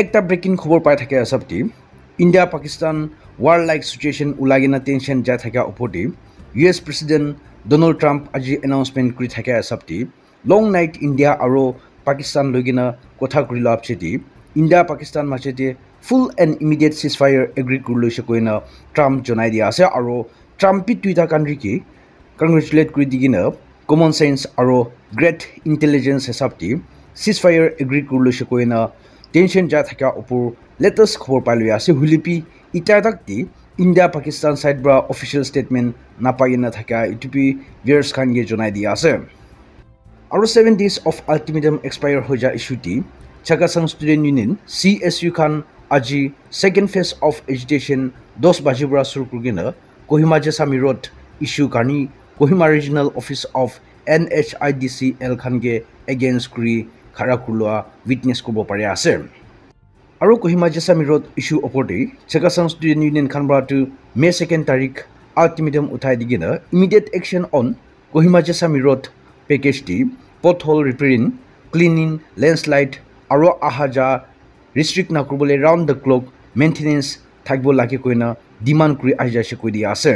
একটা ব্রেকিং খবর পাই থাকে আসবটি India Pakistan war like situation উলাগিনা টেনশন যা থাকে উপরটি US প্রেসিডেন্ট ডোনাল্ড ট্রাম্প আজি এনাউন্সমেন্ট করে থাকে আসবটি লং নাইট ইন্ডিয়া আর পাকিস্তান লগিনা কথা করি লাভছেটি ইন্ডিয়া পাকিস্তান মাঝেতে full and immediate ceasefire agree করলৈছে কইনা ট্রাম্প জনাই দিয়া আছে আর ট্রাম্পি টুইটা কান্ট্রিকে কংগ্রেচুলেট করে দিগিনা common sense are great intelligence হিসাবটি ceasefire agree করলৈছে কইনা টেনশন যা থাকা উপর লেটেস্ট খবর পাই আছে হুলিপি ইটা তাকতি ইন্ডিয়া পাকিস্তান সাইড ব্রা অফিসিয়াল স্টেটমেন্ট নাপাই না থাকা ইটুপি ভিউয়ার্স খানকে জনাই দিয়া আছে আর 7 days অফ আলটিমেটাম এক্সপায়ার হয়ে যা ইস্যুটি চাকাসাং স্টুডেন্ট ইউনিয়ন CSU খান আজি সেকেন্ড ফেজ অফ এজিটেশন 10 বাজিৰ পৰা শুৰু কৰিনা কোহিমা জেসামি ৰোড ইস্যু কানি Kohima regional office of NHIDCL খানকে এগেইনস্ট কৰি খাৰা কুলোৱা উইটনেস কৰিব পাৰি আছে আৰু কোহিমা জেসামি ৰোড ইস্যু ওপৰতে চাকাসাং স্টুডেন্ট ইউনিয়ন খানবাটো মে 2 তাৰিখ আলটিমেটাম উঠাই দিগিনা immediate action on Kohima Jessami road পেকেজটি পথহোল ৰিপেয়াৰিং ক্লিনিং ল্যান্ডস্লাইড আৰু আহা যা ৰিস্ট্ৰিক্ট না কৰিবলৈ ৰাউণ্ড দ্য ক্লক মেইনটেনেন্স থাকিব লাগে কইনা ডিমান্ড কৰি আহি যাইছে কৈ দিয়া আছে